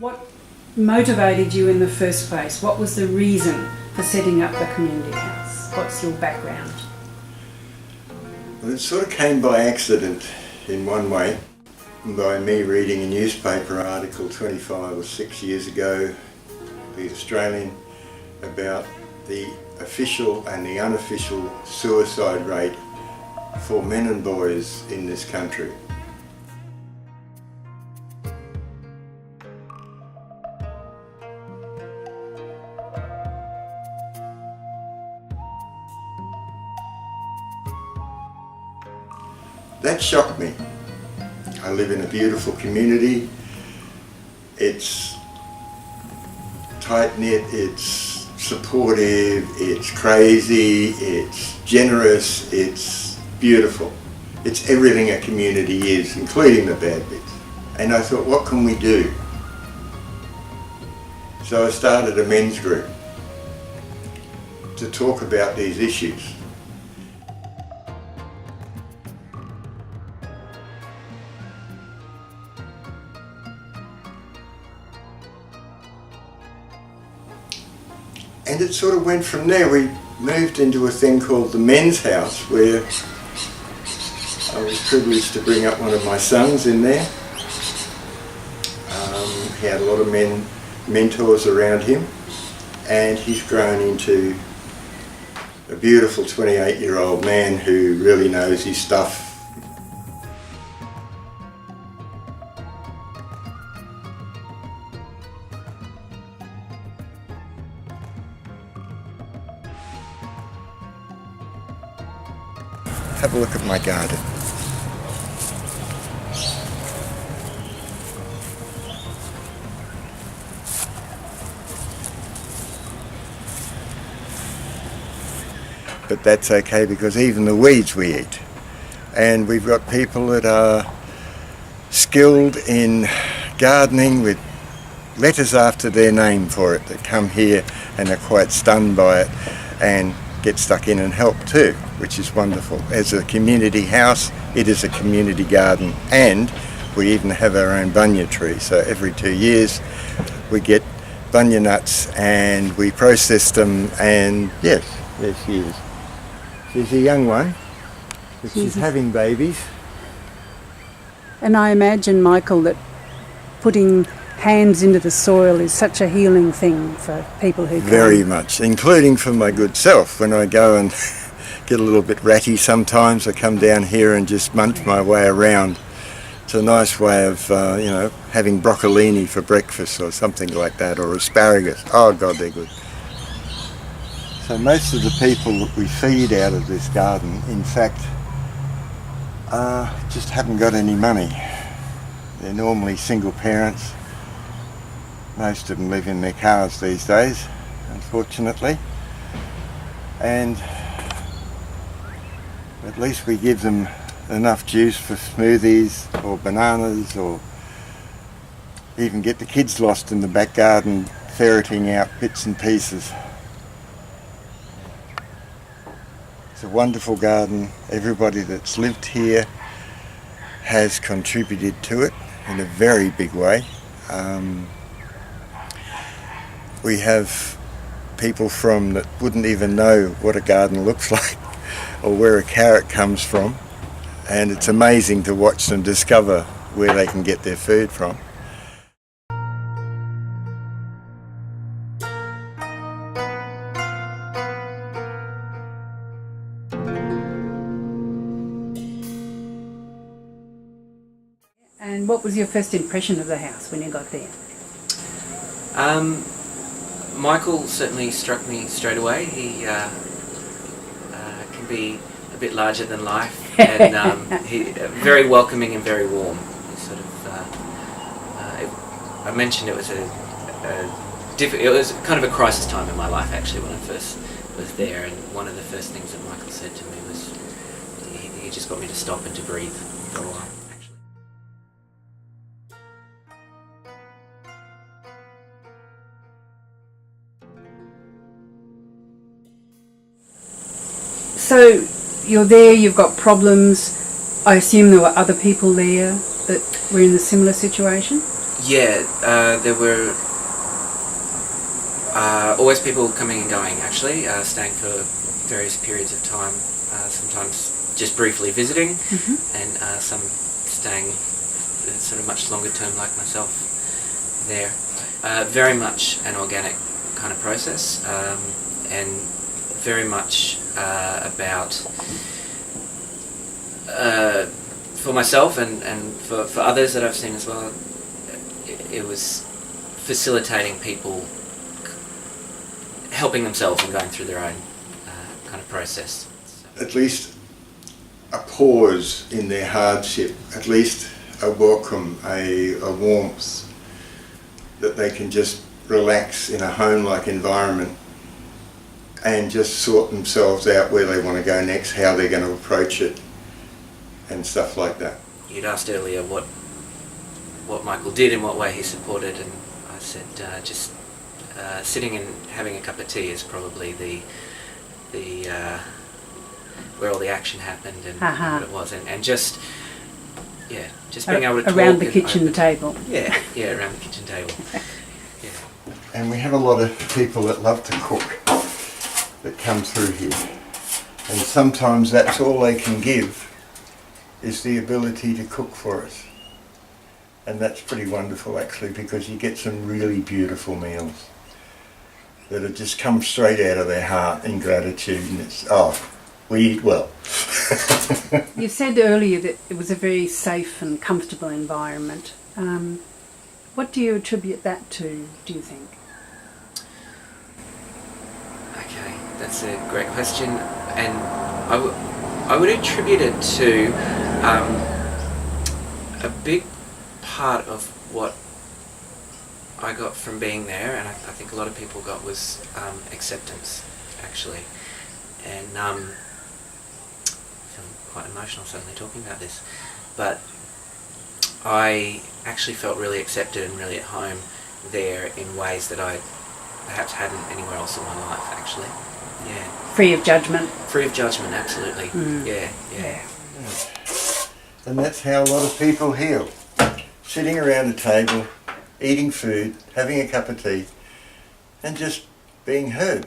What motivated you in the first place? What was the reason for setting up the community house? What's your background? Well, it sort of came by accident in one way, by me reading a newspaper article 25 or 6 years ago, The Australian, about the official and the unofficial suicide rate for men and boys in this country. That shocked me. I live in a beautiful community. It's tight-knit, it's supportive, it's crazy, it's generous, it's beautiful. It's everything a community is, including the bad bits. And I thought, what can we do? So I started a men's group to talk about these issues. And it sort of went from there. We moved into a thing called the men's house, where I was privileged to bring up one of my sons in there. He had a lot of mentors around him, and he's grown into a beautiful 28-year-old man who really knows his stuff. Have a look at my garden. But that's okay, because even the weeds we eat. And we've got people that are skilled in gardening with letters after their name for it, that come here and are quite stunned by it and get stuck in and help too, which is wonderful. As a community house, it is a community garden, and we even have our own bunya tree. So every 2 years we get bunya nuts and we process them, and yes, there she is. She's a young one, but she's having babies. And I imagine, Michael, that putting hands into the soil is such a healing thing for people who come. Very much, including for my good self. When I go and get a little bit ratty sometimes, I come down here and just munch my way around. It's a nice way of, having broccolini for breakfast or something like that, or asparagus. Oh God, they're good. So most of the people that we feed out of this garden, in fact, just haven't got any money. They're normally single parents. Most of them live in their cars these days, unfortunately. And at least we give them enough juice for smoothies or bananas, or even get the kids lost in the back garden ferreting out bits and pieces. It's a wonderful garden. Everybody that's lived here has contributed to it in a very big way. We have people from that wouldn't even know what a garden looks like or where a carrot comes from, and it's amazing to watch them discover where they can get their food from. And what was your first impression of the house when you got there? Michael certainly struck me straight away. He can be a bit larger than life, and he very welcoming and very warm. He sort of, I mentioned it was it was kind of a crisis time in my life actually when I first was there, and one of the first things that Michael said to me was he just got me to stop and to breathe for a while. So you're there, you've got problems. I assume there were other people there that were in a similar situation? There were always people coming and going, actually, staying for various periods of time, sometimes just briefly visiting, and some staying sort of much longer term like myself there. Very much an organic kind of process, and very much about, for myself and for others that I've seen as well, it was facilitating people helping themselves and going through their own kind of process. So. At least a pause in their hardship, at least a welcome, a warmth, that they can just relax in a home-like environment and just sort themselves out where they want to go next, how they're going to approach it and stuff like that. You'd asked earlier what Michael did, in what way he supported, and I said just sitting and having a cup of tea is probably the where all the action happened and what it was, and just being able to talk around the kitchen table. Yeah, around the kitchen table. Yeah. And we have a lot of people that love to cook that come through here, and sometimes that's all they can give is the ability to cook for us, and that's pretty wonderful actually, because you get some really beautiful meals that have just come straight out of their heart in gratitude, and it's, we eat well. You said earlier that it was a very safe and comfortable environment. What do you attribute that to, do you think? Okay, that's a great question, and I would attribute it to a big part of what I got from being there, and I think a lot of people got, was acceptance, actually. And I'm feeling quite emotional suddenly talking about this, but I actually felt really accepted and really at home there in ways that I perhaps hadn't anywhere else in my life, actually. Yeah. Free of judgment. Free of judgment, absolutely. Yeah. And that's how a lot of people heal. Sitting around a table, eating food, having a cup of tea, and just being heard,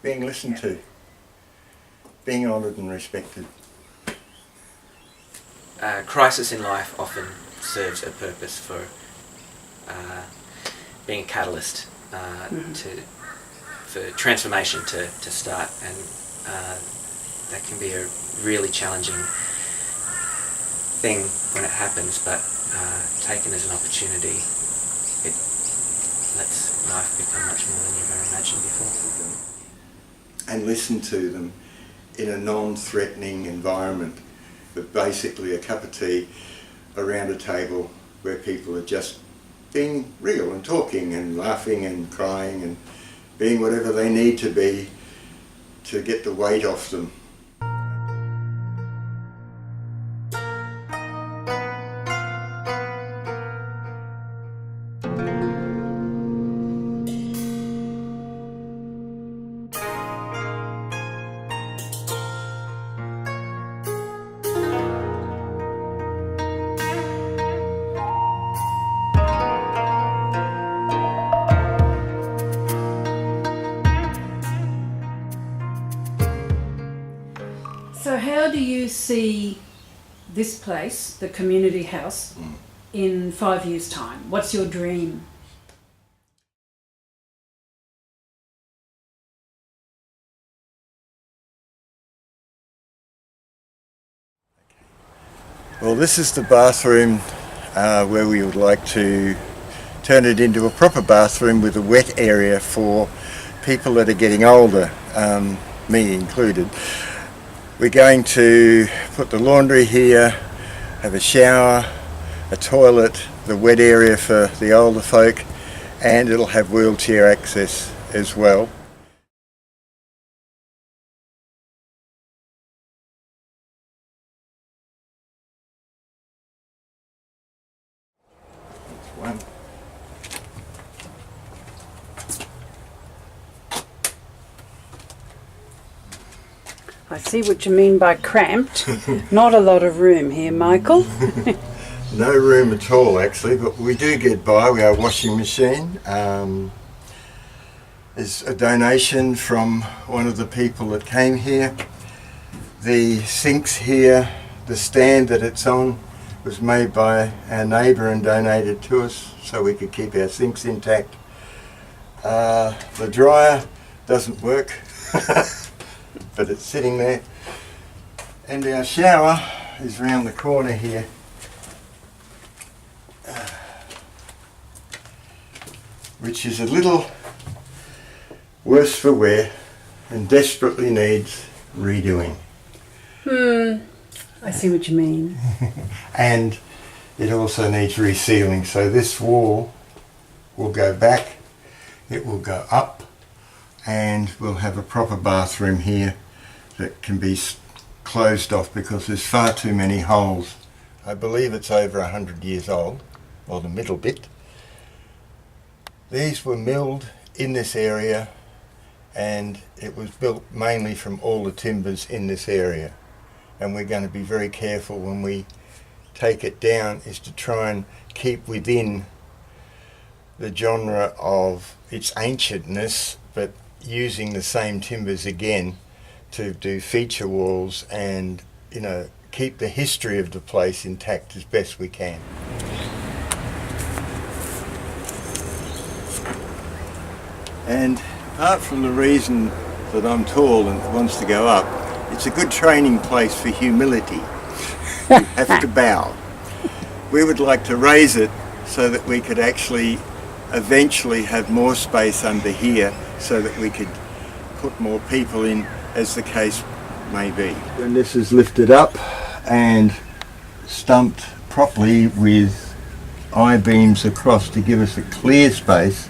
being listened to, being honoured and respected. Crisis in life often serves a purpose for being a catalyst for transformation to start, and that can be a really challenging thing when it happens, but taken as an opportunity, it lets life become much more than you've ever imagined before. And listen to them in a non-threatening environment, but basically a cup of tea around a table where people are just being real and talking and laughing and crying and being whatever they need to be to get the weight off them. So how do you see this place, the community house, in 5 years' time? What's your dream? Well, this is the bathroom where we would like to turn it into a proper bathroom with a wet area for people that are getting older, me included. We're going to put the laundry here, have a shower, a toilet, the wet area for the older folk, and it'll have wheelchair access as well. That's one. I see what you mean by cramped. Not a lot of room here, Michael. No room at all actually, but we do get by. We have a washing machine. There's a donation from one of the people that came here. The sinks here, the stand that it's on, was made by our neighbour and donated to us so we could keep our sinks intact. The dryer doesn't work, but it's sitting there. And our shower is round the corner here. Which is a little worse for wear and desperately needs redoing. I see what you mean. And it also needs resealing, so this wall will go back, it will go up, and we'll have a proper bathroom here that can be closed off because there's far too many holes. I believe it's over 100 years old, or the middle bit. These were milled in this area, and it was built mainly from all the timbers in this area. And we're going to be very careful when we take it down is to try and keep within the genre of its ancientness, but using the same timbers again to do feature walls and, you know, keep the history of the place intact as best we can. And apart from the reason that I'm tall and wants to go up, it's a good training place for humility. You have to bow. We would like to raise it so that we could actually eventually have more space under here so that we could put more people in as the case may be. When this is lifted up and stumped properly with I-beams across to give us a clear space,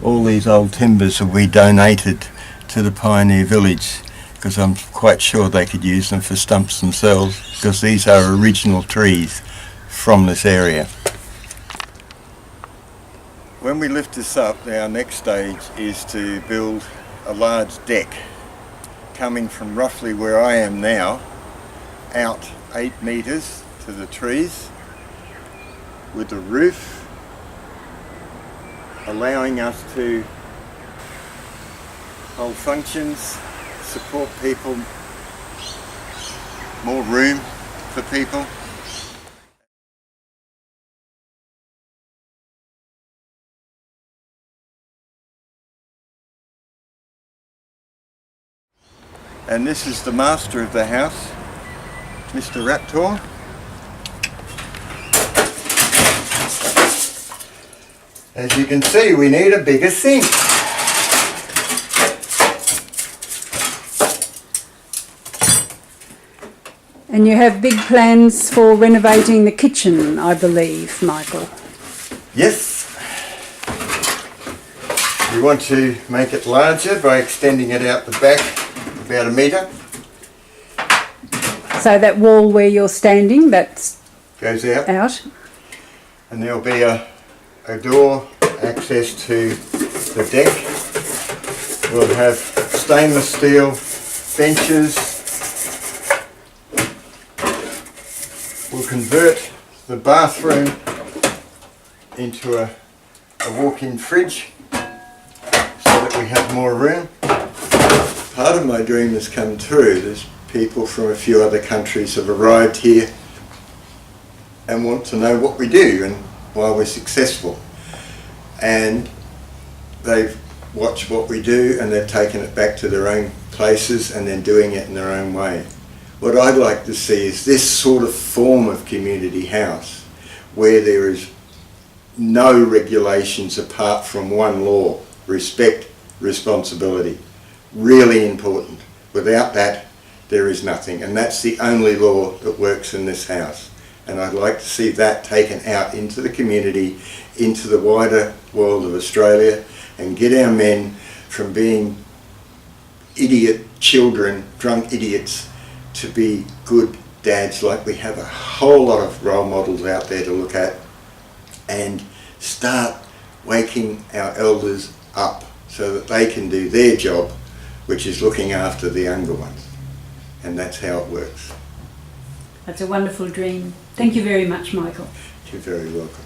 all these old timbers will be donated to the Pioneer Village, because I'm quite sure they could use them for stumps themselves, because these are original trees from this area. When we lift this up, our next stage is to build a large deck coming from roughly where I am now out 8 metres to the trees with a roof allowing us to hold functions, support people, more room for people. And this is the master of the house, Mr. Raptor. As you can see, we need a bigger sink. And you have big plans for renovating the kitchen, I believe, Michael. Yes. We want to make it larger by extending it out the back about 1 metre. So that wall where you're standing, that goes out. And there'll be a door access to the deck. We'll have stainless steel benches. We'll convert the bathroom into a walk-in fridge so that we have more room. Part of my dream has come true. There's people from a few other countries have arrived here and want to know what we do and why we're successful. And they've watched what we do and they've taken it back to their own places and then doing it in their own way. What I'd like to see is this sort of form of community house where there is no regulations apart from one law: respect, responsibility. Really important. Without that, there is nothing, and that's the only law that works in this house. And I'd like to see that taken out into the community, into the wider world of Australia, and get our men from being idiot children, drunk idiots, to be good dads, like we have a whole lot of role models out there to look at, and start waking our elders up so that they can do their job, which is looking after the younger ones. And that's how it works. That's a wonderful dream. Thank you very much, Michael. You're very welcome.